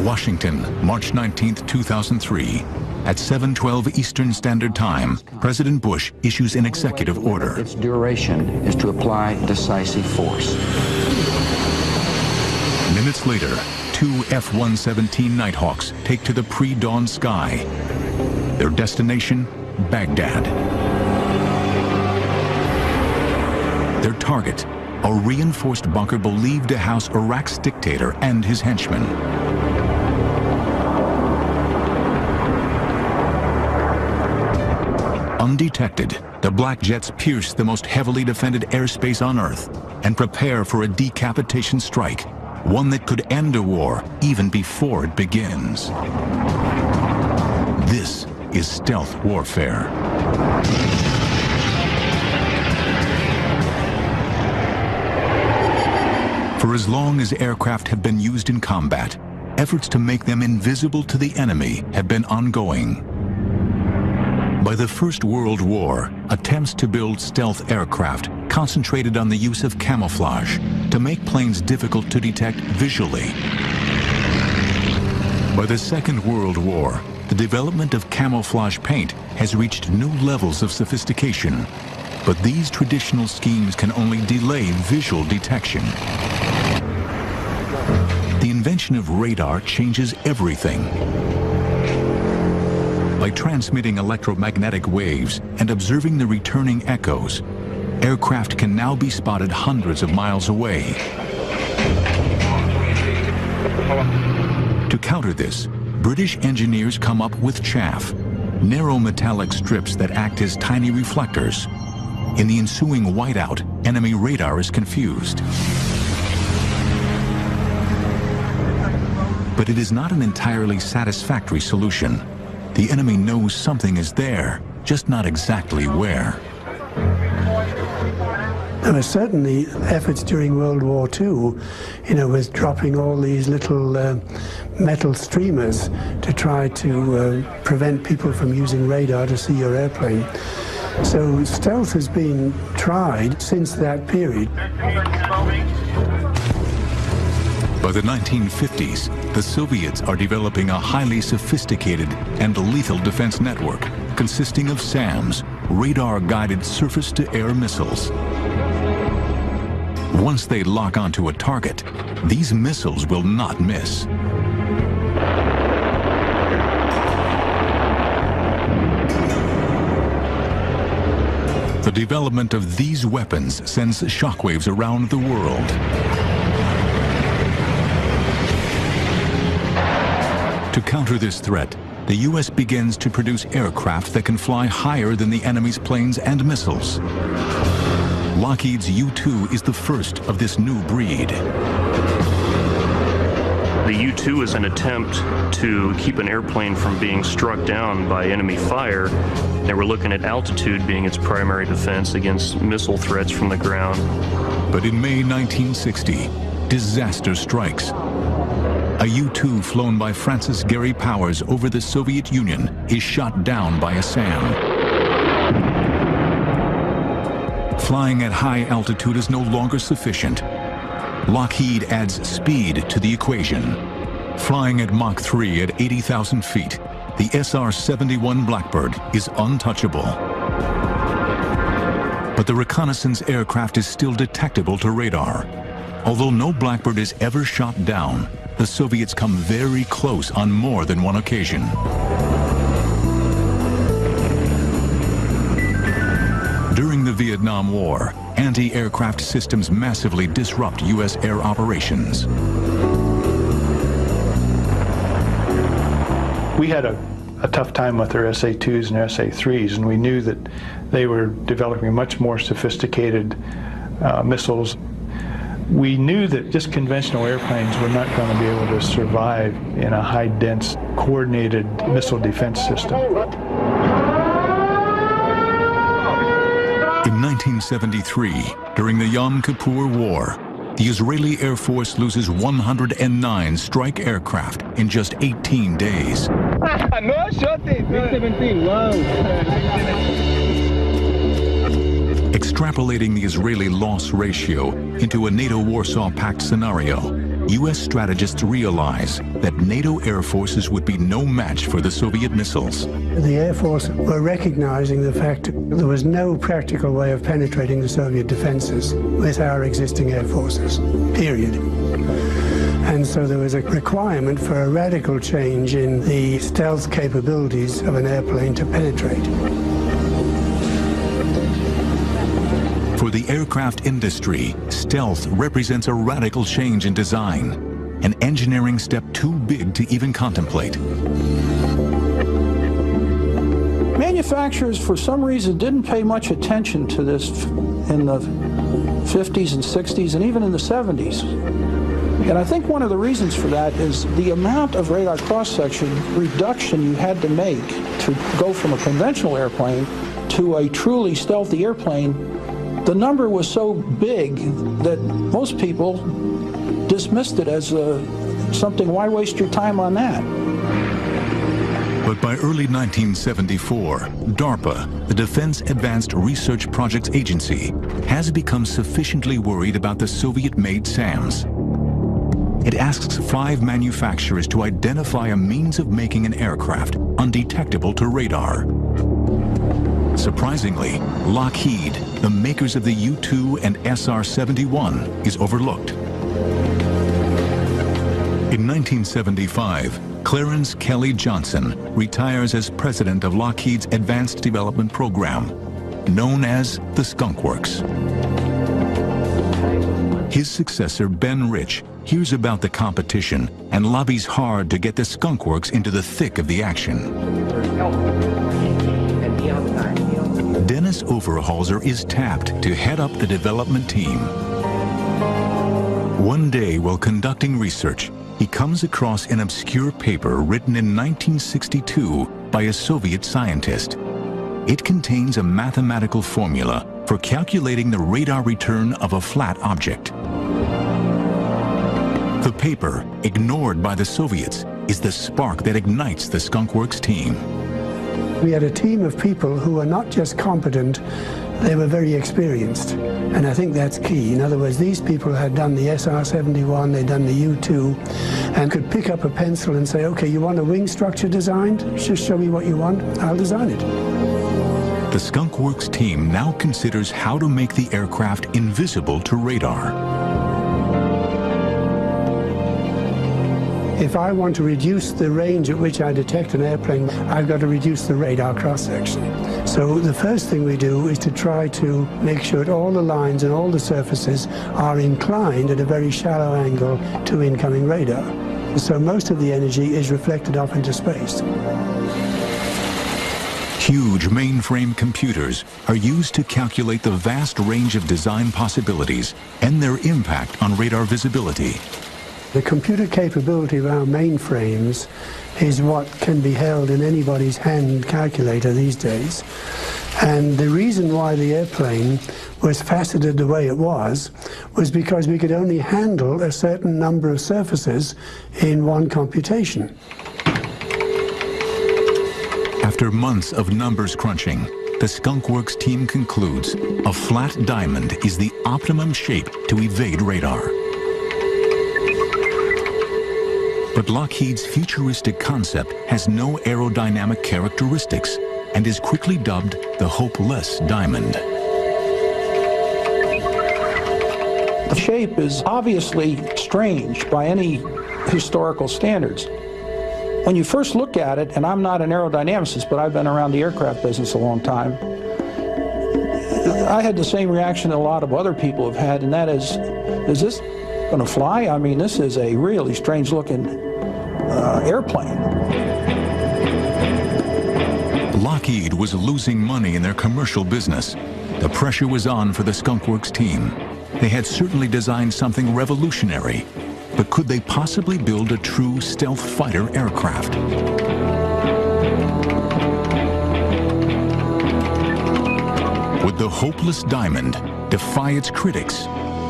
Washington, March 19, 2003. At 7:12 Eastern Standard Time, President Bush issues an executive order. Its duration is to apply decisive force. Minutes later, 2 F-117 Nighthawks take to the pre-dawn sky. Their destination, Baghdad. Their target, a reinforced bunker believed to house Iraq's dictator and his henchmen. Undetected, the Blackjets pierce the most heavily defended airspace on Earth and prepare for a decapitation strike, one that could end a war even before it begins. This is stealth warfare. For as long as aircraft have been used in combat, efforts to make them invisible to the enemy have been ongoing. By the First World War, attempts to build stealth aircraft concentrated on the use of camouflage to make planes difficult to detect visually. By the Second World War, the development of camouflage paint has reached new levels of sophistication, but these traditional schemes can only delay visual detection. The invention of radar changes everything. By transmitting electromagnetic waves and observing the returning echoes, aircraft can now be spotted hundreds of miles away. To counter this, British engineers come up with chaff, narrow metallic strips that act as tiny reflectors. In the ensuing whiteout, enemy radar is confused. But it is not an entirely satisfactory solution. The enemy knows something is there, just not exactly where. There were certainly efforts during World War II, with dropping all these little metal streamers to try to prevent people from using radar to see your airplane. So stealth has been tried since that period. By the 1950s, the Soviets are developing a highly sophisticated and lethal defense network consisting of SAMs, radar-guided surface-to-air missiles. Once they lock onto a target, these missiles will not miss. The development of these weapons sends shockwaves around the world. To counter this threat, the U.S. begins to produce aircraft that can fly higher than the enemy's planes and missiles. Lockheed's U-2 is the first of this new breed. The U-2 is an attempt to keep an airplane from being struck down by enemy fire. And we're looking at altitude being its primary defense against missile threats from the ground. But in May 1960, disaster strikes. A U-2 flown by Francis Gary Powers over the Soviet Union is shot down by a SAM. Flying at high altitude is no longer sufficient. Lockheed adds speed to the equation. Flying at Mach 3 at 80,000 feet, the SR-71 Blackbird is untouchable. But the reconnaissance aircraft is still detectable to radar. Although no Blackbird is ever shot down, the Soviets come very close on more than one occasion. During the Vietnam War, anti-aircraft systems massively disrupt U.S. air operations. We had a tough time with our SA-2s and our SA-3s, and we knew that they were developing much more sophisticated missiles. We knew that just conventional airplanes were not going to be able to survive in a high-dense, coordinated missile defense system. In 1973, during the Yom Kippur War, the Israeli Air Force loses 109 strike aircraft in just 18 days. Extrapolating the Israeli loss ratio into a NATO Warsaw Pact scenario, U.S. strategists realize that NATO air forces would be no match for the Soviet missiles. The Air Force were recognizing the fact that there was no practical way of penetrating the Soviet defenses with our existing air forces, period. And so there was a requirement for a radical change in the stealth capabilities of an airplane to penetrate. For the aircraft industry, stealth represents a radical change in design, an engineering step too big to even contemplate. Manufacturers, for some reason, didn't pay much attention to this in the 50s and 60s and even in the 70s. And I think one of the reasons for that is the amount of radar cross-section reduction you had to make to go from a conventional airplane to a truly stealthy airplane. The number was so big that most people dismissed it as something, why waste your time on that? But by early 1974, DARPA, the Defense Advanced Research Projects Agency, has become sufficiently worried about the Soviet-made SAMs. It asks 5 manufacturers to identify a means of making an aircraft undetectable to radar. Surprisingly, Lockheed, the makers of the U-2 and SR-71, is overlooked. In 1975, Clarence Kelly Johnson retires as president of Lockheed's Advanced Development Program, known as the Skunk Works. His successor, Ben Rich, hears about the competition and lobbies hard to get the Skunk Works into the thick of the action. Dennis Overhalser is tapped to head up the development team. One day, while conducting research, he comes across an obscure paper written in 1962 by a Soviet scientist. It contains a mathematical formula for calculating the radar return of a flat object. The paper, ignored by the Soviets, is the spark that ignites the Skunk Works team. We had a team of people who were not just competent, they were very experienced. And I think that's key. In other words, these people had done the SR-71, they'd done the U-2, and could pick up a pencil and say, okay, you want a wing structure designed? Just show me what you want, I'll design it. The Skunk Works team now considers how to make the aircraft invisible to radar. If I want to reduce the range at which I detect an airplane, I've got to reduce the radar cross-section. So the first thing we do is to try to make sure that all the lines and all the surfaces are inclined at a very shallow angle to incoming radar. So most of the energy is reflected off into space. Huge mainframe computers are used to calculate the vast range of design possibilities and their impact on radar visibility. The computer capability of our mainframes is what can be held in anybody's hand calculator these days. And the reason why the airplane was faceted the way it was because we could only handle a certain number of surfaces in one computation. After months of numbers crunching, the Skunk Works team concludes a flat diamond is the optimum shape to evade radar. But Lockheed's futuristic concept has no aerodynamic characteristics and is quickly dubbed the hopeless diamond. The shape is obviously strange by any historical standards. When you first look at it, and I'm not an aerodynamicist, but I've been around the aircraft business a long time, I had the same reaction that a lot of other people have had, and that is this going to fly? I mean, this is a really strange looking airplane. Lockheed was losing money in their commercial business. The pressure was on for the Skunk Works team. They had certainly designed something revolutionary, but could they possibly build a true stealth fighter aircraft? Would the hopeless diamond defy its critics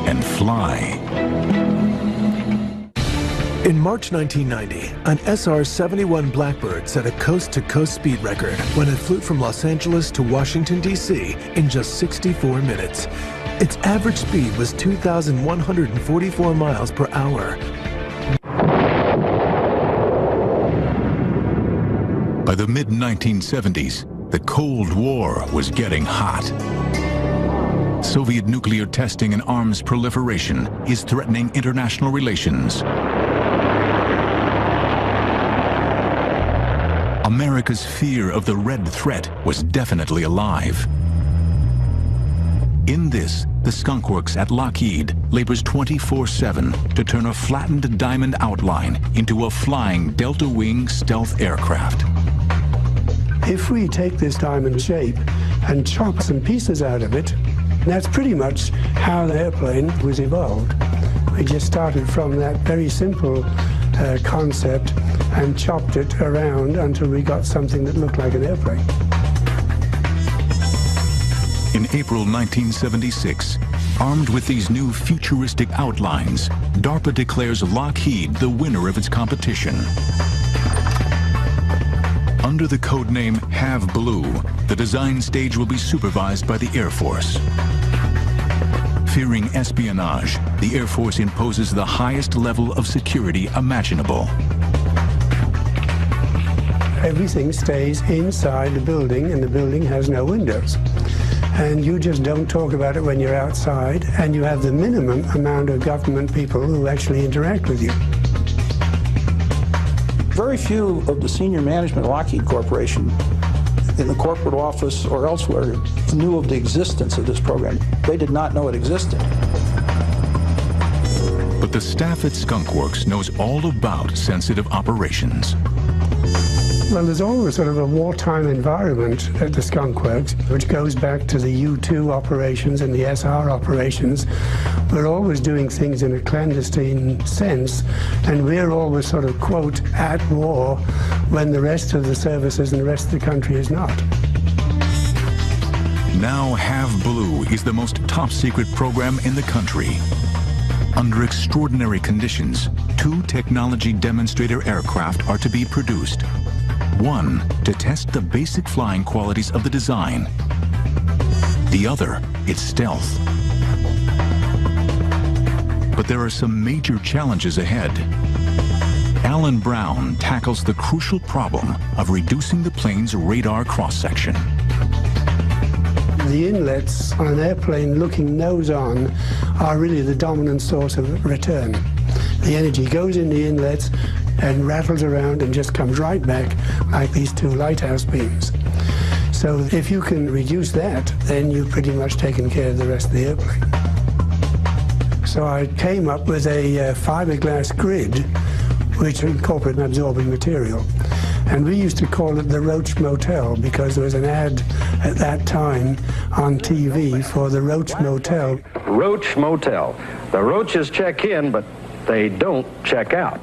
and fly? In March 1990, an SR-71 Blackbird set a coast-to-coast speed record when it flew from Los Angeles to Washington, D.C. in just 64 minutes. Its average speed was 2,144 miles per hour. By the mid-1970s, the Cold War was getting hot. Soviet nuclear testing and arms proliferation is threatening international relations. America's fear of the Red Threat was definitely alive. In this, the Skunk Works at Lockheed labors 24/7 to turn a flattened diamond outline into a flying delta-wing stealth aircraft. If we take this diamond shape and chop some pieces out of it, that's pretty much how the airplane was evolved. We just started from that very simple concept and chopped it around until we got something that looked like an airplane. In April 1976, armed with these new futuristic outlines, DARPA declares Lockheed the winner of its competition. Under the codename Have Blue, the design stage will be supervised by the Air Force. Fearing espionage, the Air Force imposes the highest level of security imaginable. Everything stays inside the building, and the building has no windows. And you just don't talk about it when you're outside, and you have the minimum amount of government people who actually interact with you. Very few of the senior management of Lockheed Corporation in the corporate office or elsewhere knew of the existence of this program. They did not know it existed. But the staff at Skunk Works knows all about sensitive operations. Well, there's always sort of a wartime environment at the Skunk Works, which goes back to the U-2 operations and the SR operations. We're always doing things in a clandestine sense, and we're always sort of, quote, at war when the rest of the services and the rest of the country is not. Now Have Blue is the most top-secret program in the country. Under extraordinary conditions, 2 technology demonstrator aircraft are to be produced. One, to test the basic flying qualities of the design. The other, its stealth. But there are some major challenges ahead. Alan Brown tackles the crucial problem of reducing the plane's radar cross-section. The inlets on an airplane looking nose-on are really the dominant source of return. The energy goes in the inlets and rattles around and just comes right back like these 2 lighthouse beams. So if you can reduce that, then you've pretty much taken care of the rest of the airplane. So I came up with a fiberglass grid which incorporated an absorbing material. And we used to call it the Roach Motel because there was an ad at that time on TV for the Roach Motel. Roach Motel. The roaches check in, but they don't check out.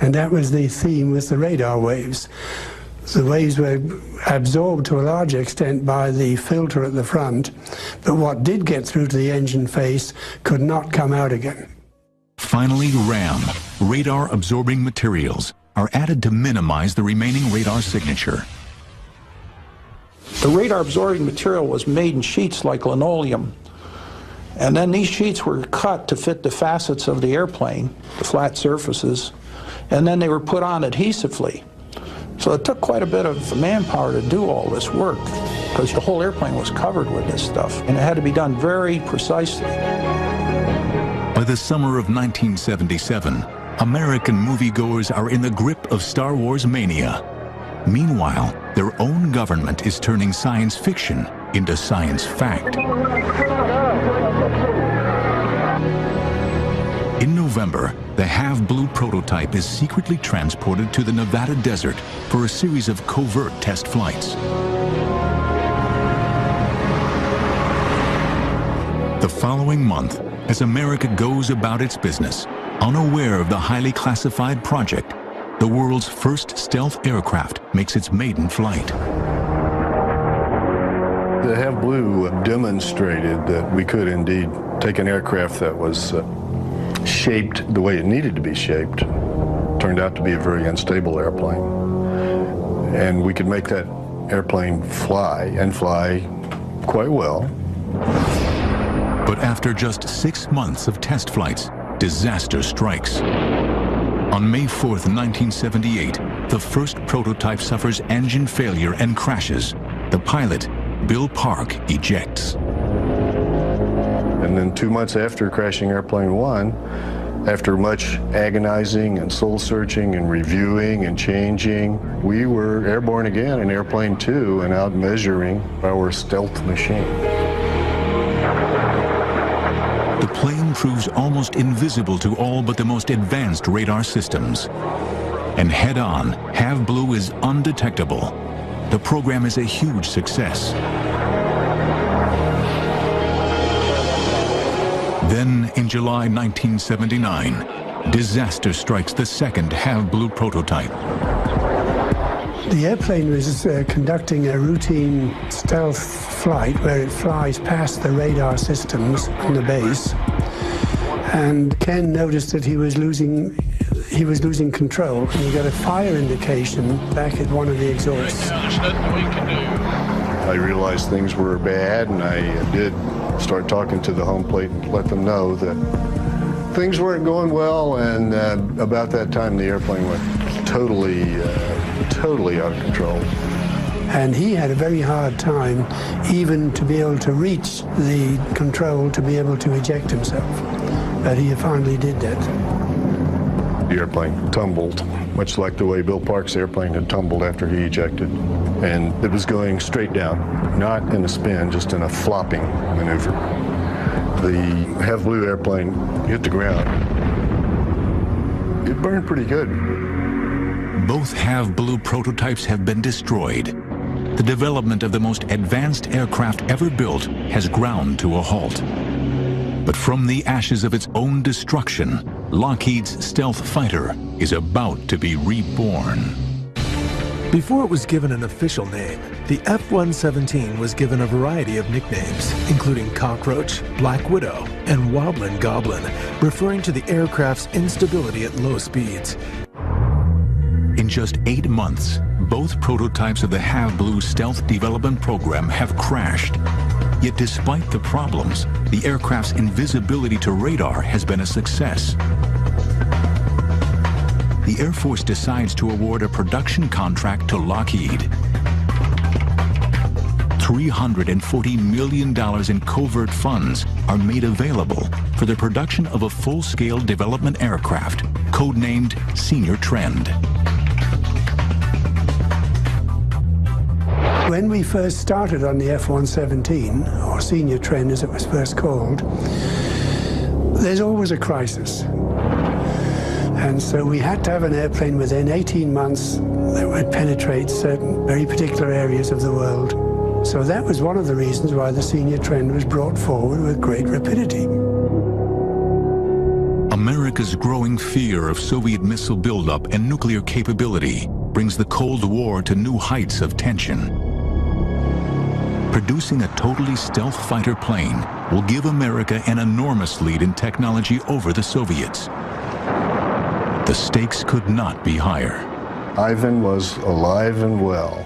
And that was the theme with the radar waves. The waves were absorbed to a large extent by the filter at the front, but what did get through to the engine face could not come out again. Finally, RAM, radar-absorbing materials, are added to minimize the remaining radar signature. The radar-absorbing material was made in sheets like linoleum. And then these sheets were cut to fit the facets of the airplane, the flat surfaces, and then they were put on adhesively. So it took quite a bit of manpower to do all this work because the whole airplane was covered with this stuff, and it had to be done very precisely. By the summer of 1977, American moviegoers are in the grip of Star Wars mania. Meanwhile, their own government is turning science fiction into science fact. In November, the Have Blue prototype is secretly transported to the Nevada desert for a series of covert test flights. The following month, as America goes about its business, unaware of the highly classified project, the world's first stealth aircraft makes its maiden flight. The Have Blue demonstrated that we could indeed take an aircraft that was shaped the way it needed to be shaped, turned out to be a very unstable airplane, and we could make that airplane fly, and fly quite well. But after just 6 months of test flights, disaster strikes. On May 4th, 1978, the first prototype suffers engine failure and crashes. The pilot, Bill Park, ejects. And then 2 months after crashing Airplane 1, after much agonizing and soul-searching and reviewing and changing, we were airborne again in Airplane 2 and out measuring our stealth machine. The plane proves almost invisible to all but the most advanced radar systems. And head-on, Have Blue is undetectable. The program is a huge success. Then, in July 1979, disaster strikes the second Have Blue prototype. The airplane was conducting a routine stealth flight where it flies past the radar systems on the base, and Ken noticed that he was losing control, and he got a fire indication back at one of the exhausts. I realized things were bad, and I did start talking to the home plate and let them know that things weren't going well, and about that time the airplane went totally out of control. And he had a very hard time even to be able to reach the control to be able to eject himself. But he finally did that. The airplane tumbled, much like the way Bill Park's airplane had tumbled after he ejected. And it was going straight down, not in a spin, just in a flopping maneuver. The Have Blue airplane hit the ground. It burned pretty good. Both Have Blue prototypes have been destroyed. The development of the most advanced aircraft ever built has ground to a halt. But from the ashes of its own destruction, Lockheed's stealth fighter is about to be reborn. Before it was given an official name, the F-117 was given a variety of nicknames, including Cockroach, Black Widow, and Wildland Goblin, referring to the aircraft's instability at low speeds. In just 8 months, both prototypes of the Have Blue stealth development program have crashed. Yet despite the problems, the aircraft's invisibility to radar has been a success. The Air Force decides to award a production contract to Lockheed. $340 million in covert funds are made available for the production of a full-scale development aircraft, codenamed Senior Trend. When we first started on the F-117, or Senior Trend as it was first called, there's always a crisis. And so we had to have an airplane within 18 months that would penetrate certain very particular areas of the world. So that was one of the reasons why the Senior Trend was brought forward with great rapidity. America's growing fear of Soviet missile buildup and nuclear capability brings the Cold War to new heights of tension. Producing a totally stealth fighter plane will give America an enormous lead in technology over the Soviets. The stakes could not be higher. Ivan was alive and well.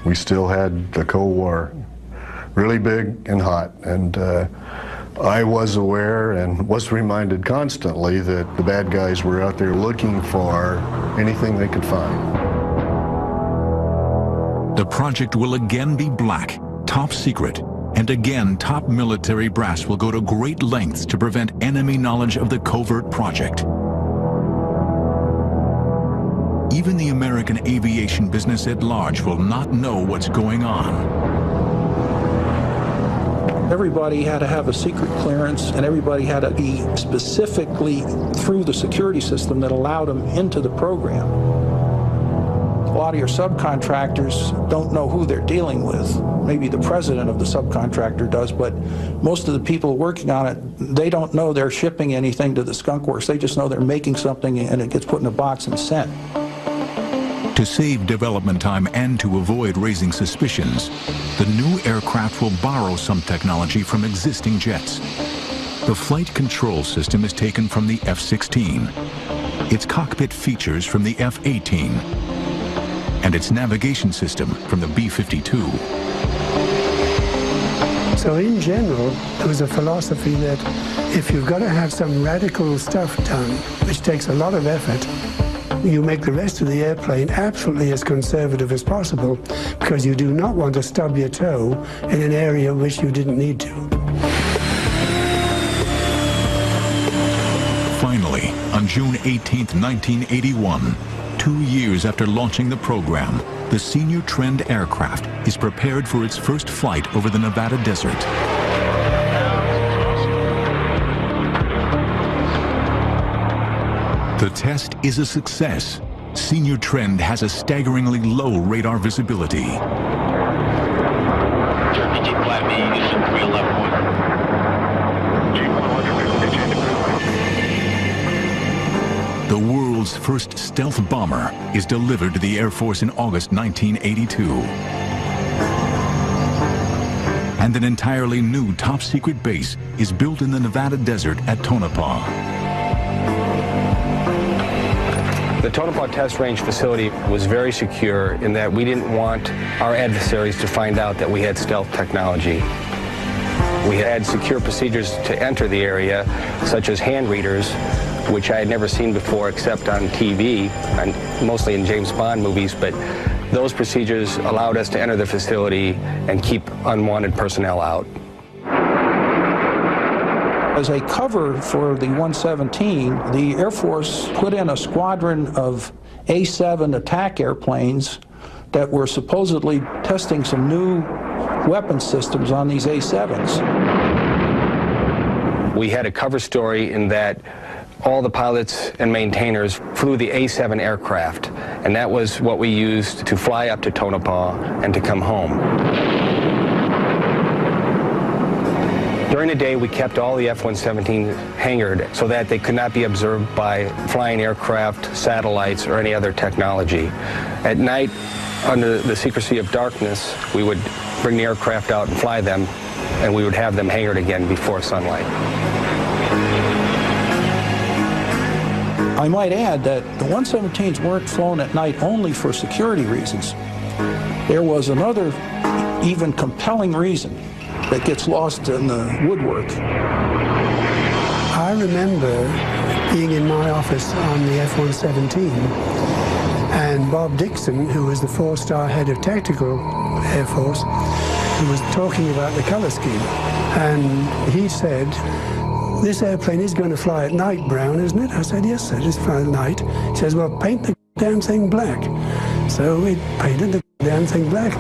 We still had the Cold War really big and hot, and I was aware and was reminded constantly that the bad guys were out there looking for anything they could find. The project will again be black, top secret, and again top military brass will go to great lengths to prevent enemy knowledge of the covert project. Even the American aviation business at large will not know what's going on. Everybody had to have a secret clearance, and everybody had to be specifically through the security system that allowed them into the program. A lot of your subcontractors don't know who they're dealing with. Maybe the president of the subcontractor does, but most of the people working on it, they don't know they're shipping anything to the Skunk Works. They just know they're making something and it gets put in a box and sent. To save development time and to avoid raising suspicions, the new aircraft will borrow some technology from existing jets. The flight control system is taken from the F-16, its cockpit features from the F-18, and its navigation system from the B-52. So in general, there was a philosophy that if you've got to have some radical stuff done, which takes a lot of effort, you make the rest of the airplane absolutely as conservative as possible, because you do not want to stub your toe in an area which you didn't need to. Finally, on June 18, 1981, 2 years after launching the program, the Senior Trend aircraft is prepared for its first flight over the Nevada desert. The test is a success. Senior Trend has a staggeringly low radar visibility. The world's first stealth bomber is delivered to the Air Force in August 1982. And an entirely new top-secret base is built in the Nevada desert at Tonopah. The Tonopah Test Range facility was very secure in that we didn't want our adversaries to find out that we had stealth technology. We had secure procedures to enter the area, such as hand readers, which I had never seen before except on TV, and mostly in James Bond movies, but those procedures allowed us to enter the facility and keep unwanted personnel out. As a cover for the 117, the Air Force put in a squadron of A-7 attack airplanes that were supposedly testing some new weapon systems on these A-7s. We had a cover story in that all the pilots and maintainers flew the A-7 aircraft, and that was what we used to fly up to Tonopah and to come home. During the day, we kept all the F-117 hangared so that they could not be observed by flying aircraft, satellites, or any other technology. At night, under the secrecy of darkness, we would bring the aircraft out and fly them, and we would have them hangared again before sunlight. I might add that the 117s weren't flown at night only for security reasons. There was another, even compelling reason that gets lost in the woodwork. I remember being in my office on the F-117, and Bob Dixon, who was the four-star head of Tactical Air Force, who was talking about the color scheme. And he said, "This airplane is going to fly at night, Brown, isn't it?" I said, "Yes, sir, it's fly at night." He says, "Well, paint the damn thing black." So we painted the damn thing black.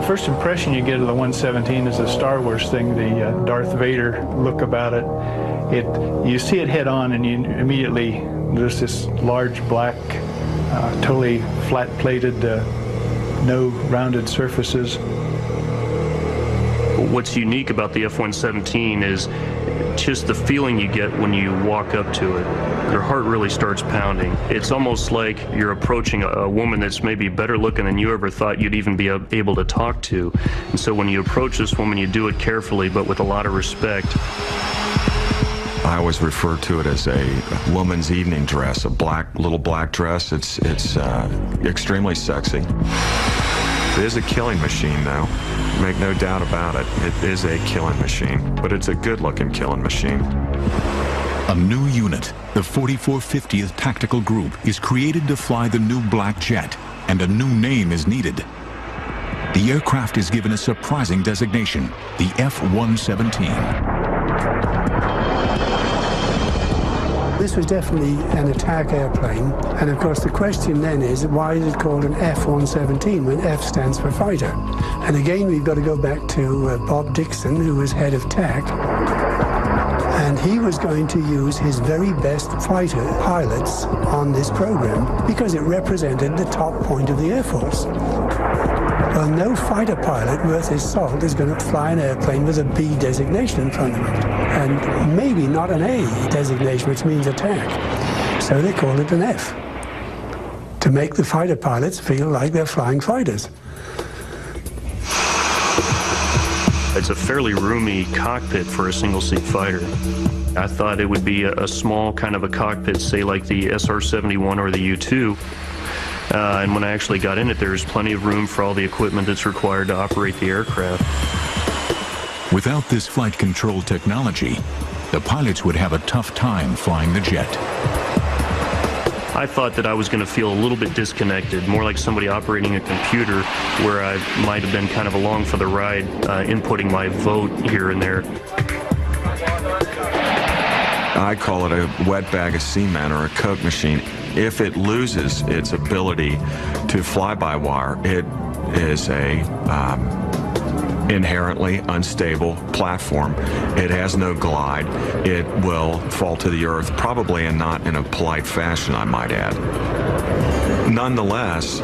First impression you get of the 117 is a Star Wars thing, the Darth Vader look about it. You see it head on, and you immediately, there's this large black, totally flat-plated, no rounded surfaces. What's unique about the F-117 is just the feeling you get when you walk up to it. Your heart really starts pounding. It's almost like you're approaching a woman that's maybe better looking than you ever thought you'd even be able to talk to. And so when you approach this woman, you do it carefully, but with a lot of respect. I always refer to it as a woman's evening dress, a little black dress. It's extremely sexy. It is a killing machine, though. Make no doubt about it. It is a killing machine, but it's a good-looking killing machine. A new unit, the 4450th Tactical Group, is created to fly the new Blackjet, and a new name is needed. The aircraft is given a surprising designation, the F-117. This was definitely an attack airplane, and of course the question then is, why is it called an F-117 when F stands for fighter? And again, we've got to go back to Bob Dixon, who was head of TAC, and he was going to use his very best fighter pilots on this program because it represented the top point of the Air Force. Well, no fighter pilot worth his salt is going to fly an airplane with a B designation in front of it, and maybe not an A designation, which means attack. So they called it an F, to make the fighter pilots feel like they're flying fighters. It's a fairly roomy cockpit for a single-seat fighter. I thought it would be a small kind of a cockpit, say like the SR-71 or the U-2. And when I actually got in it, there's plenty of room for all the equipment that's required to operate the aircraft. Without this flight control technology, the pilots would have a tough time flying the jet. I thought that I was going to feel a little bit disconnected, more like somebody operating a computer, where I might have been kind of along for the ride, inputting my vote here and there. I call it a wet bag of cement or a Coke machine. If it loses its ability to fly by wire, it is a inherently unstable platform. It has no glide. It will fall to the earth, probably and not in a polite fashion, I might add. Nonetheless,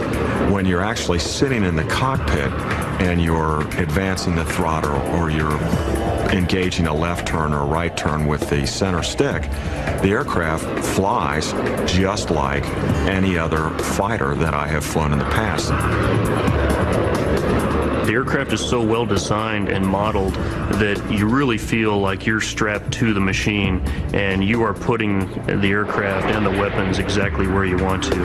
when you're actually sitting in the cockpit and you're advancing the throttle or you're engaging a left turn or a right turn with the center stick, the aircraft flies just like any other fighter that I have flown in the past. The aircraft is so well designed and modeled that you really feel like you're strapped to the machine and you are putting the aircraft and the weapons exactly where you want to.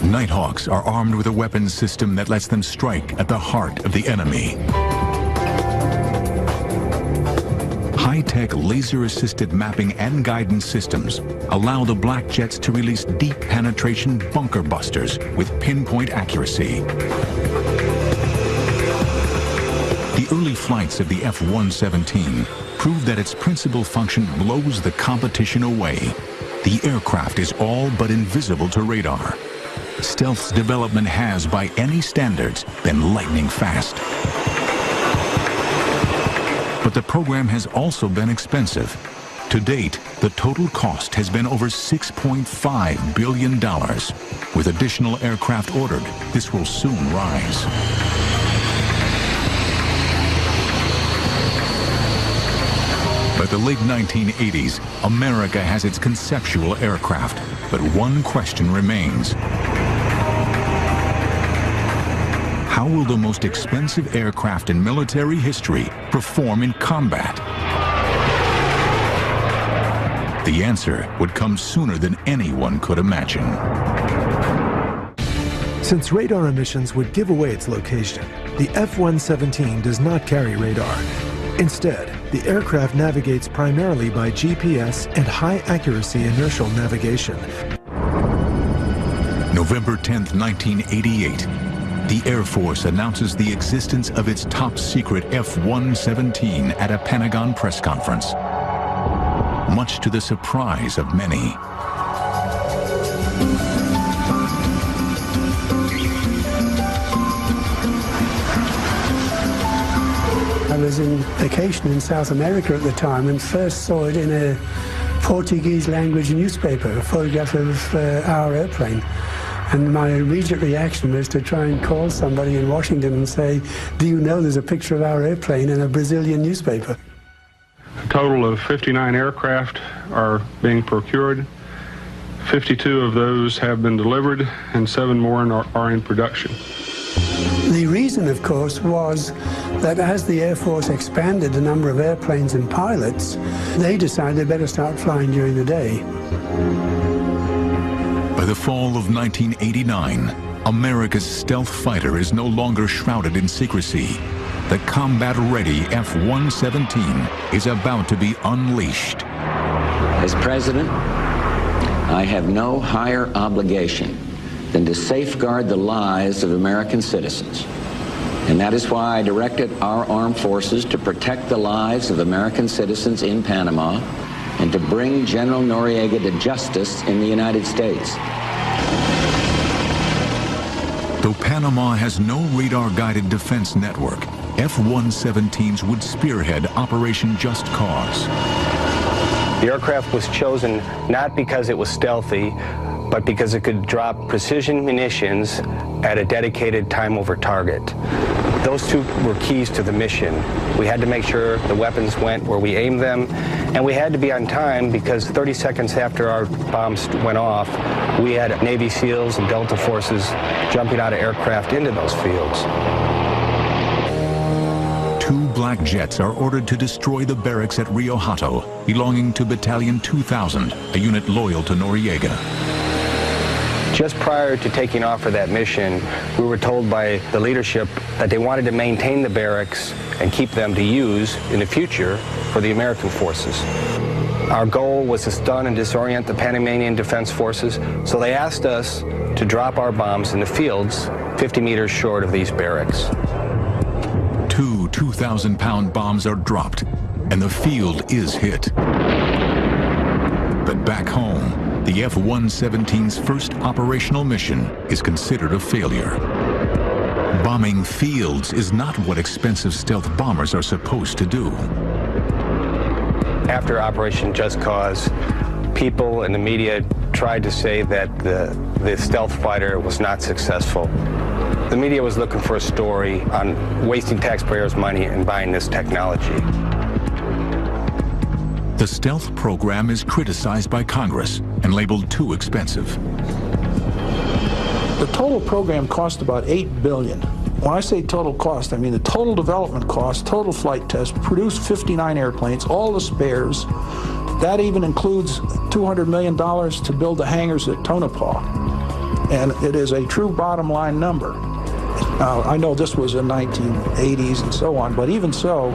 Nighthawks are armed with a weapons system that lets them strike at the heart of the enemy. High-tech laser-assisted mapping and guidance systems allow the Blackjets to release deep penetration bunker busters with pinpoint accuracy. The early flights of the F-117 proved that its principal function blows the competition away. The aircraft is all but invisible to radar. Stealth's development has, by any standards, been lightning fast. But the program has also been expensive. To date, the total cost has been over $6.5 billion. With additional aircraft ordered, this will soon rise. By the late 1980s, America has its conceptual aircraft, but one question remains. How will the most expensive aircraft in military history perform in combat? The answer would come sooner than anyone could imagine. Since radar emissions would give away its location, the F-117 does not carry radar. Instead, the aircraft navigates primarily by GPS and high-accuracy inertial navigation. November 10, 1988. The Air Force announces the existence of its top-secret F-117 at a Pentagon press conference, much to the surprise of many. I was on vacation in South America at the time and first saw it in a Portuguese language newspaper, a photograph of our airplane. And my immediate reaction was to try and call somebody in Washington and say, do you know there's a picture of our airplane in a Brazilian newspaper? A total of 59 aircraft are being procured. 52 of those have been delivered and 7 more are in production. The reason, of course, was that as the Air Force expanded the number of airplanes and pilots, they decided they better start flying during the day. By the fall of 1989, America's stealth fighter is no longer shrouded in secrecy. The combat-ready F-117 is about to be unleashed. As president, I have no higher obligation than to safeguard the lives of American citizens. And that is why I directed our armed forces to protect the lives of American citizens in Panama and to bring General Noriega to justice in the United States. Though Panama has no radar-guided defense network, F-117s would spearhead Operation Just Cause. The aircraft was chosen not because it was stealthy, but because it could drop precision munitions at a dedicated time over target. Those two were keys to the mission. We had to make sure the weapons went where we aimed them, and we had to be on time because 30 seconds after our bombs went off, we had Navy SEALs and Delta forces jumping out of aircraft into those fields. 2 Blackjets are ordered to destroy the barracks at Rio Hato, belonging to Battalion 2000, a unit loyal to Noriega. Just prior to taking off for that mission, we were told by the leadership that they wanted to maintain the barracks and keep them to use in the future for the American forces. Our goal was to stun and disorient the Panamanian Defense Forces, so they asked us to drop our bombs in the fields 50 meters short of these barracks. Two 2,000-pound bombs are dropped, and the field is hit. But back home, the F-117's first operational mission is considered a failure. Bombing fields is not what expensive stealth bombers are supposed to do. After Operation Just Cause, people in the media tried to say that the stealth fighter was not successful. The media was looking for a story on wasting taxpayers' money and buying this technology. The stealth program is criticized by Congress and labeled too expensive. The total program cost about $8 billion. When I say total cost, I mean the total development cost, total flight test, produced 59 airplanes, all the spares. That even includes $200 million to build the hangars at Tonopah. And it is a true bottom line number. Now, I know this was in 1980s and so on, but even so,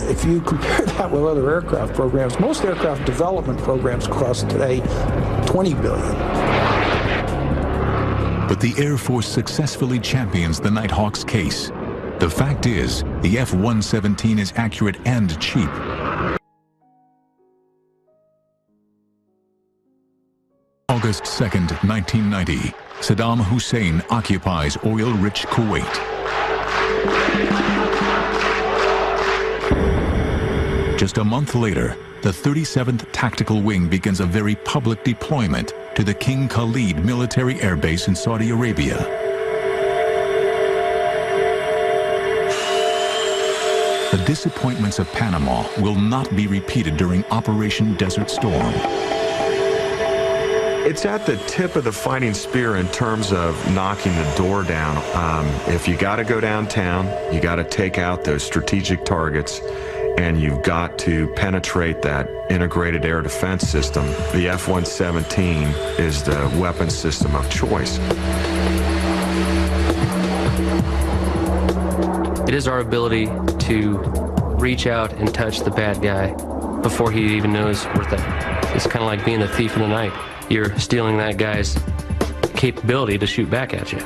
if you compare that with other aircraft programs, most aircraft development programs cost today $20 billion. But the Air Force successfully champions the Nighthawk's case. The fact is, the F-117 is accurate and cheap. August 2nd, 1990, Saddam Hussein occupies oil-rich Kuwait. Just a month later, the 37th Tactical Wing begins a very public deployment to the King Khalid military airbase in Saudi Arabia. The disappointments of Panama will not be repeated during Operation Desert Storm. It's at the tip of the fighting spear in terms of knocking the door down. If you got to go downtown, you got to take out those strategic targets, and you've got to penetrate that integrated air defense system. The F-117 is the weapon system of choice. It is our ability to reach out and touch the bad guy before he even knows we're there. It's kind of like being a thief in the night. You're stealing that guy's capability to shoot back at you.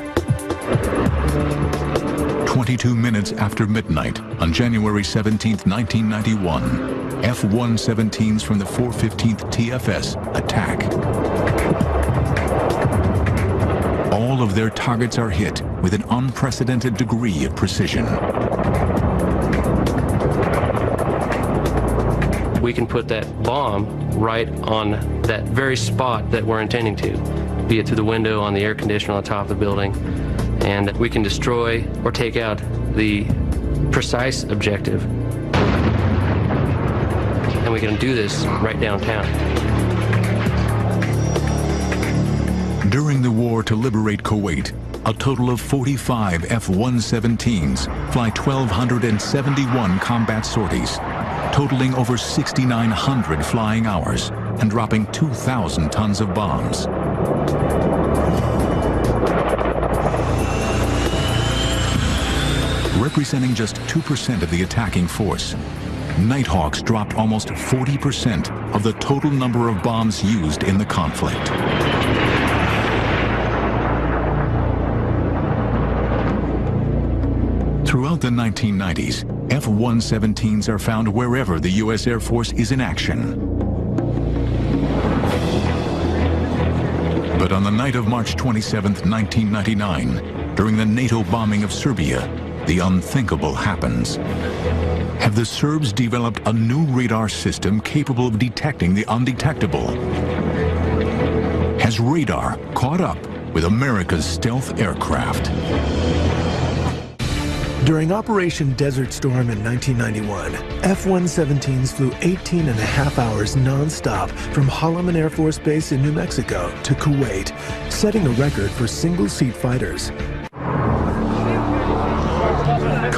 22 minutes after midnight on January 17, 1991, F-117s from the 415th TFS attack. All of their targets are hit with an unprecedented degree of precision. We can put that bomb right on that very spot that we're intending to, be it through the window, on the air conditioner on top of the building, and we can destroy or take out the precise objective. And we can do this right downtown. During the war to liberate Kuwait, a total of 45 F-117s fly 1,271 combat sorties, totaling over 6,900 flying hours and dropping 2,000 tons of bombs. Representing just 2% of the attacking force, Nighthawks dropped almost 40% of the total number of bombs used in the conflict. Throughout the 1990s, F-117s are found wherever the U.S. Air Force is in action. But on the night of March 27, 1999, during the NATO bombing of Serbia, the unthinkable happens. Have the Serbs developed a new radar system capable of detecting the undetectable? Has radar caught up with America's stealth aircraft? During Operation Desert Storm in 1991, F-117s flew 18 and a half hours non-stop from Holloman Air Force Base in New Mexico to Kuwait, setting a record for single-seat fighters.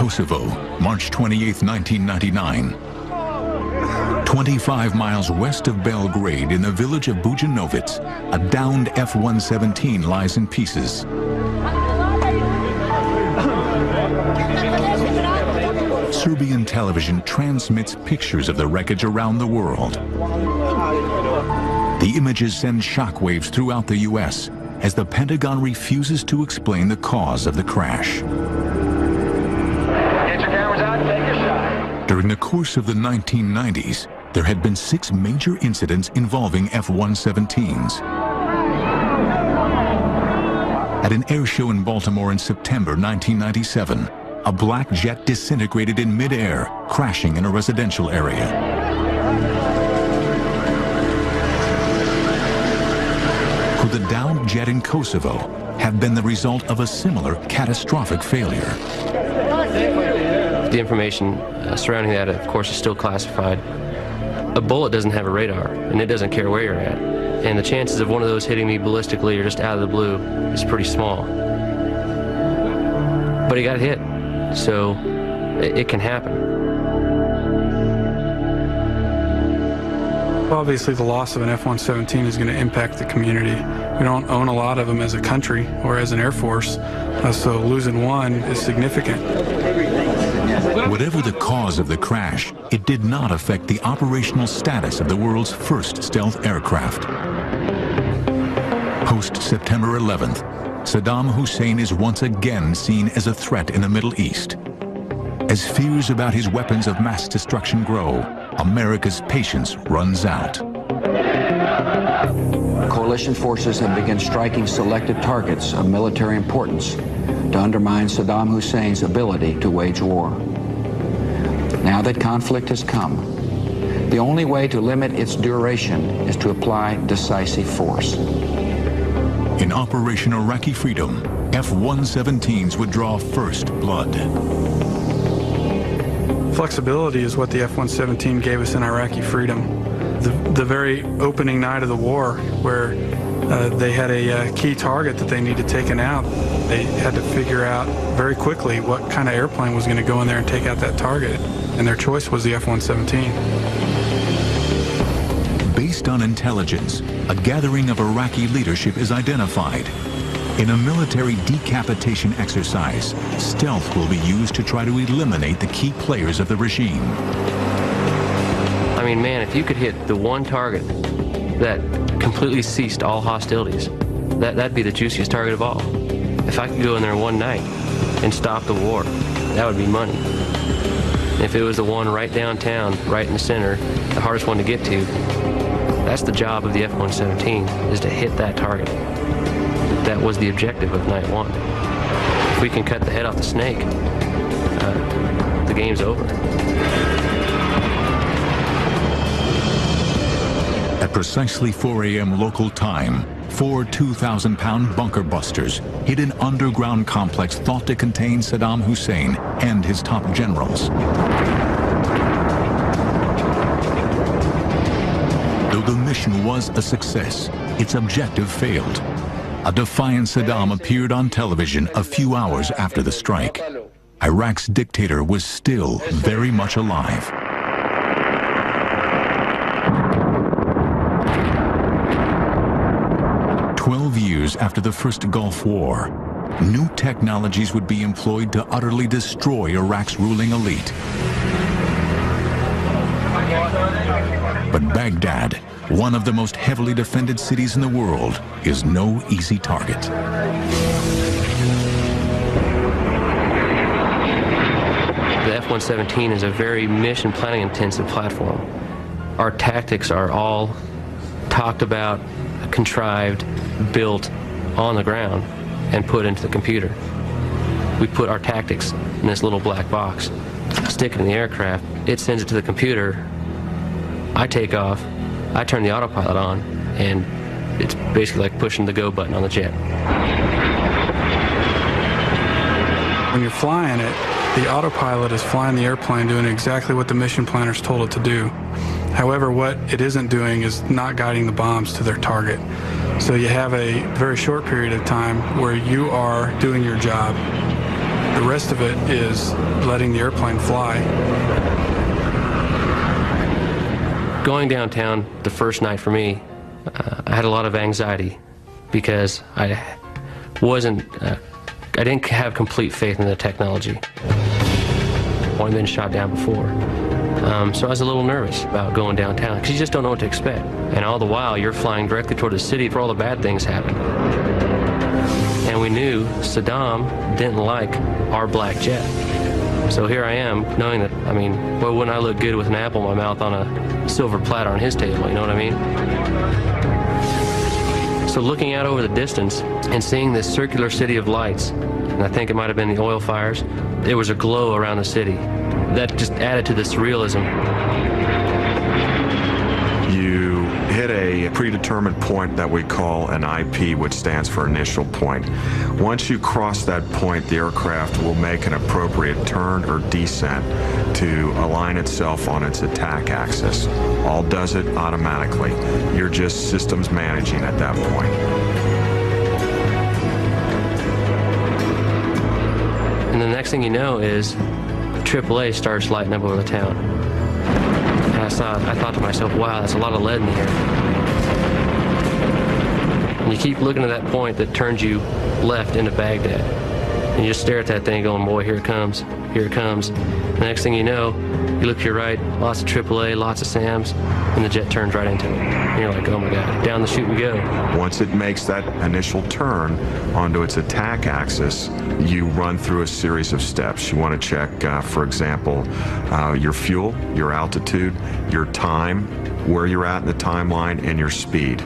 Kosovo, March 28, 1999. 25 miles west of Belgrade, in the village of Bujanovic, a downed F-117 lies in pieces. Serbian television transmits pictures of the wreckage around the world. The images send shockwaves throughout the U.S. as the Pentagon refuses to explain the cause of the crash. Get your cameras out and take a shot. During the course of the 1990s, there had been 6 major incidents involving F-117s. At an air show in Baltimore in September 1997, a Blackjet disintegrated in midair, crashing in a residential area. Could the downed jet in Kosovo have been the result of a similar catastrophic failure? The information surrounding that, of course, is still classified. A bullet doesn't have a radar, and it doesn't care where you're at. And the chances of one of those hitting me ballistically or just out of the blue is pretty small. But he got hit, so it can happen. Obviously, the loss of an F-117 is going to impact the community. We don't own a lot of them as a country or as an Air Force, so losing one is significant. Whatever the cause of the crash, it did not affect the operational status of the world's first stealth aircraft. Post-September 11th, Saddam Hussein is once again seen as a threat in the Middle East. As fears about his weapons of mass destruction grow, America's patience runs out. Coalition forces have begun striking selected targets of military importance to undermine Saddam Hussein's ability to wage war. Now that conflict has come, the only way to limit its duration is to apply decisive force. In Operation Iraqi Freedom, F-117s would draw first blood. Flexibility is what the F-117 gave us in Iraqi Freedom. The very opening night of the war, where they had a key target that they needed taken out, they had to figure out very quickly what kind of airplane was going to go in there and take out that target, and their choice was the F-117. Based on intelligence, a gathering of Iraqi leadership is identified. In a military decapitation exercise, stealth will be used to try to eliminate the key players of the regime. I mean, man, if you could hit the one target that completely ceased all hostilities, that'd be the juiciest target of all. If I could go in there one night and stop the war, that would be money. If it was the one right downtown, right in the center, the hardest one to get to, that's the job of the F-117, is to hit that target. That was the objective of night one. If we can cut the head off the snake, the game's over. At precisely 4 a.m. local time, 4 2,000-pound bunker busters hit an underground complex thought to contain Saddam Hussein and his top generals. Though the mission was a success, its objective failed. A defiant Saddam appeared on television a few hours after the strike. Iraq's dictator was still very much alive. After the first Gulf War, new technologies would be employed to utterly destroy Iraq's ruling elite. But Baghdad, one of the most heavily defended cities in the world, is no easy target. The F-117 is a very mission planning intensive platform. Our tactics are all talked about, contrived, built on the ground and put into the computer. We put our tactics in this little black box, stick it in the aircraft, it sends it to the computer, I take off, I turn the autopilot on, and it's basically like pushing the go button on the jet. When you're flying it, the autopilot is flying the airplane doing exactly what the mission planners told it to do. However, what it isn't doing is not guiding the bombs to their target. So you have a very short period of time where you are doing your job. The rest of it is letting the airplane fly. Going downtown the first night for me, I had a lot of anxiety because I didn't have complete faith in the technology. I've only been shot down before. So I was a little nervous about going downtown because you just don't know what to expect. And all the while, you're flying directly toward the city where all the bad things happen. And we knew Saddam didn't like our Blackjet. So here I am, knowing that, I mean, well, wouldn't I look good with an apple in my mouth on a silver platter on his table, you know what I mean? So looking out over the distance and seeing this circular city of lights, and I think it might have been the oil fires, there was a glow around the city. That just added to the surrealism. You hit a predetermined point that we call an IP, which stands for initial point. Once you cross that point, the aircraft will make an appropriate turn or descent to align itself on its attack axis. All does it automatically. You're just systems managing at that point. And the next thing you know is AAA starts lighting up over the town. And I thought to myself, wow, that's a lot of lead in the air. And you keep looking at that point that turns you left into Baghdad. And you just stare at that thing going, boy, here it comes, here it comes. The next thing you know, you look to your right, lots of AAA, lots of SAMs, and the jet turns right into it. And you're like, oh my God, down the chute we go. Once it makes that initial turn onto its attack axis, you run through a series of steps. You want to check, for example, your fuel, your altitude, your time, where you're at in the timeline, and your speed.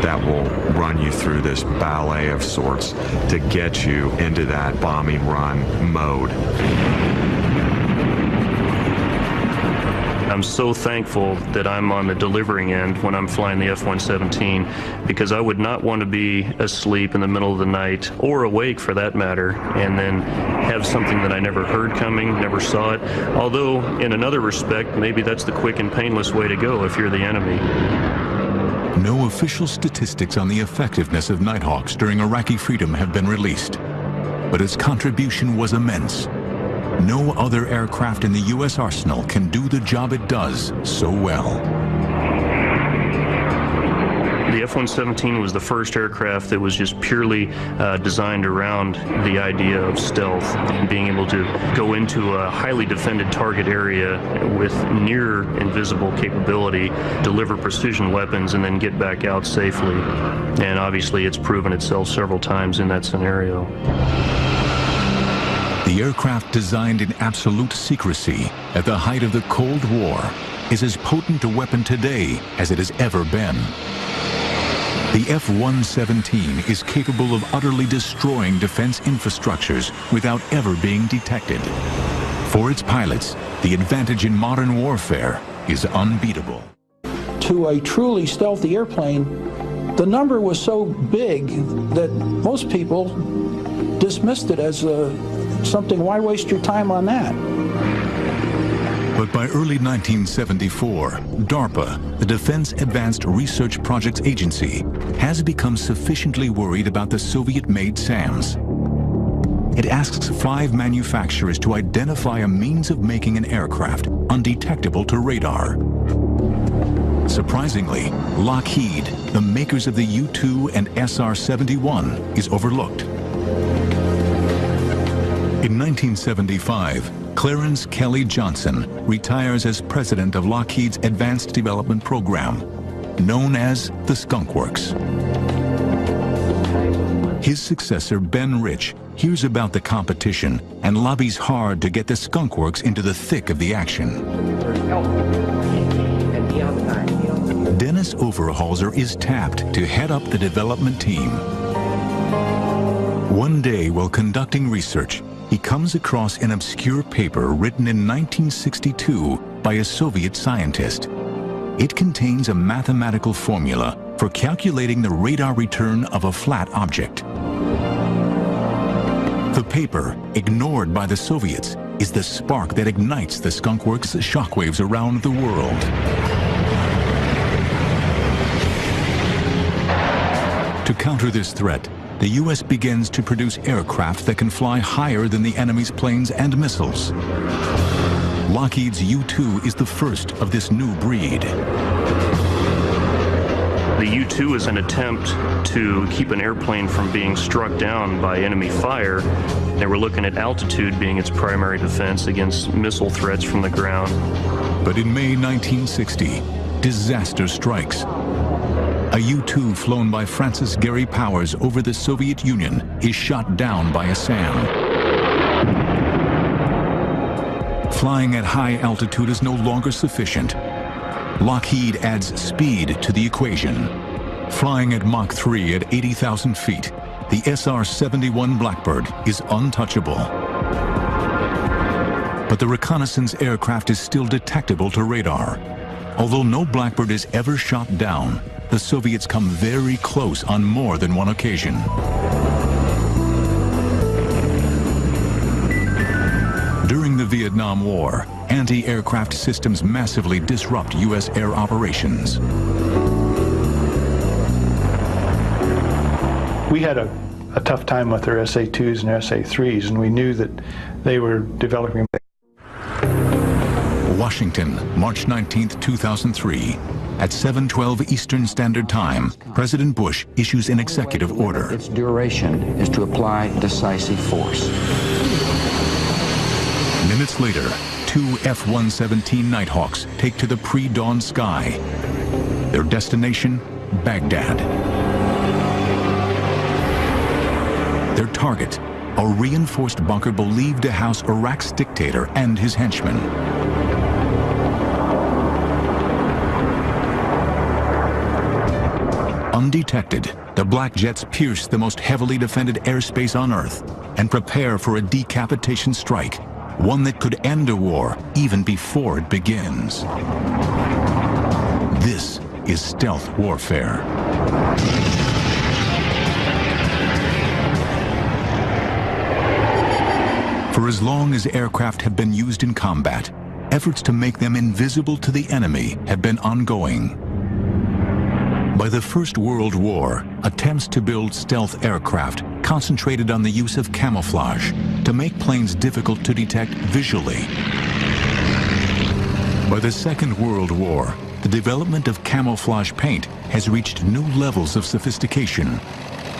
That will run you through this ballet of sorts to get you into that bombing run mode. I'm so thankful that I'm on the delivering end when I'm flying the F-117, because I would not want to be asleep in the middle of the night, or awake for that matter, and then have something that I never heard coming, never saw it. Although, in another respect, maybe that's the quick and painless way to go if you're the enemy. No official statistics on the effectiveness of Nighthawks during Iraqi freedom have been released, but its contribution was immense. No other aircraft in the U.S. arsenal can do the job it does so well. The F-117 was the first aircraft that was just purely designed around the idea of stealth and being able to go into a highly defended target area with near invisible capability, deliver precision weapons, and then get back out safely. And obviously it's proven itself several times in that scenario. The aircraft, designed in absolute secrecy at the height of the Cold War, is as potent a weapon today as it has ever been. The F-117 is capable of utterly destroying defense infrastructures without ever being detected. For its pilots, the advantage in modern warfare is unbeatable. To a truly stealthy airplane, the number was so big that most people dismissed it as something, why waste your time on that? But by early 1974, DARPA, the Defense Advanced Research Projects Agency, has become sufficiently worried about the Soviet-made SAMs. It asks 5 manufacturers to identify a means of making an aircraft undetectable to radar. Surprisingly, Lockheed, the makers of the U-2 and SR-71, is overlooked. In 1975, Clarence Kelly Johnson retires as president of Lockheed's Advanced Development Program, known as the Skunk Works. His successor, Ben Rich, hears about the competition and lobbies hard to get the Skunk Works into the thick of the action. Dennis Overhalser is tapped to head up the development team. One day, while conducting research, he comes across an obscure paper written in 1962 by a Soviet scientist. It contains a mathematical formula for calculating the radar return of a flat object. The paper, ignored by the Soviets, is the spark that ignites the Skunk Works' shockwaves around the world. To counter this threat, the U.S. begins to produce aircraft that can fly higher than the enemy's planes and missiles. Lockheed's U-2 is the first of this new breed. The U-2 is an attempt to keep an airplane from being struck down by enemy fire, and we're looking at altitude being its primary defense against missile threats from the ground. But in May 1960, disaster strikes. A U-2 flown by Francis Gary Powers over the Soviet Union is shot down by a SAM. Flying at high altitude is no longer sufficient. Lockheed adds speed to the equation. Flying at Mach 3 at 80,000 feet, the SR-71 Blackbird is untouchable. But the reconnaissance aircraft is still detectable to radar. Although no Blackbird is ever shot down, the Soviets come very close on more than one occasion. During the Vietnam War, anti-aircraft systems massively disrupt U.S. air operations. We had a tough time with their SA-2s and their SA-3s, and we knew that they were developing. Washington, March 19, 2003. At 7:12 Eastern Standard Time, President Bush issues an executive order. Its duration is to apply decisive force. Minutes later, 2 F-117 Nighthawks take to the pre-dawn sky. Their destination, Baghdad. Their target, a reinforced bunker believed to house Iraq's dictator and his henchmen. Undetected, the Blackjets pierce the most heavily defended airspace on Earth and prepare for a decapitation strike, one that could end a war even before it begins. This is stealth warfare. For as long as aircraft have been used in combat, efforts to make them invisible to the enemy have been ongoing. By the First World War, attempts to build stealth aircraft concentrated on the use of camouflage to make planes difficult to detect visually. By the Second World War, the development of camouflage paint has reached new levels of sophistication,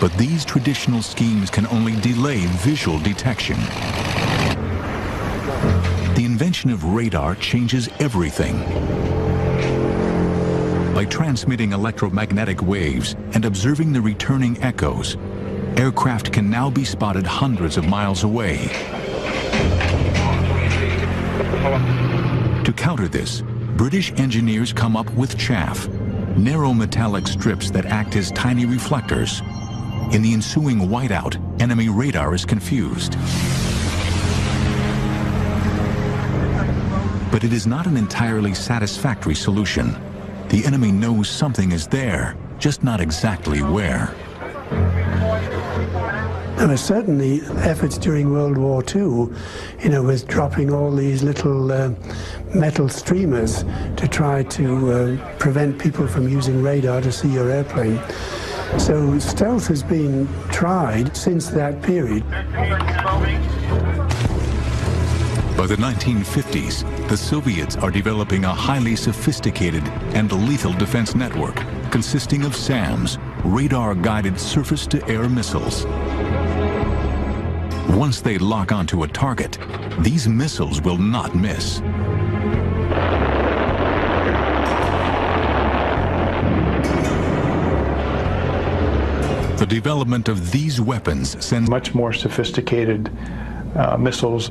but these traditional schemes can only delay visual detection. The invention of radar changes everything. By transmitting electromagnetic waves and observing the returning echoes, aircraft can now be spotted hundreds of miles away. To counter this, British engineers come up with chaff, narrow metallic strips that act as tiny reflectors. In the ensuing whiteout, enemy radar is confused. But it is not an entirely satisfactory solution. The enemy knows something is there, just not exactly where. There were certainly efforts during World War II, with dropping all these little metal streamers to try to prevent people from using radar to see your airplane. So stealth has been tried since that period. By the 1950s, the Soviets are developing a highly sophisticated and lethal defense network consisting of SAMs, radar-guided surface-to-air missiles. Once they lock onto a target, these missiles will not miss. The development of these weapons sends much more sophisticated missiles.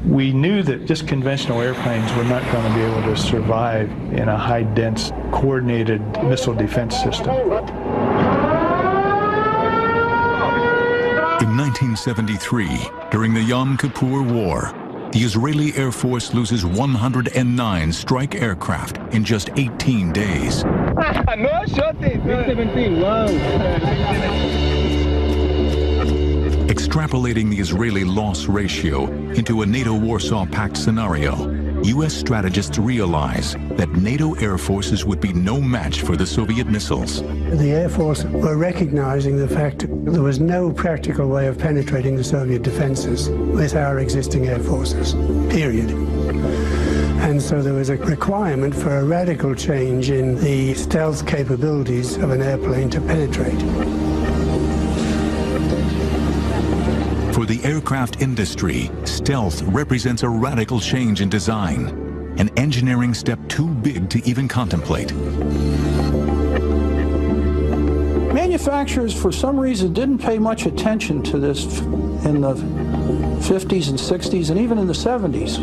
We knew that just conventional airplanes were not going to be able to survive in a high-dense, coordinated missile defense system. In 1973, during the Yom Kippur War, the Israeli Air Force loses 109 strike aircraft in just 18 days. Extrapolating the Israeli loss ratio into a NATO Warsaw Pact scenario, U.S. strategists realize that NATO air forces would be no match for the Soviet missiles. The Air Force were recognizing the fact that there was no practical way of penetrating the Soviet defenses with our existing air forces, period. And so there was a requirement for a radical change in the stealth capabilities of an airplane to penetrate. For the aircraft industry, stealth represents a radical change in design, an engineering step too big to even contemplate. Manufacturers, for some reason, didn't pay much attention to this in the 50s and 60s and even in the 70s.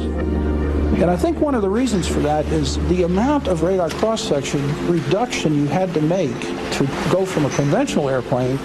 And I think one of the reasons for that is the amount of radar cross-section reduction you had to make to go from a conventional airplane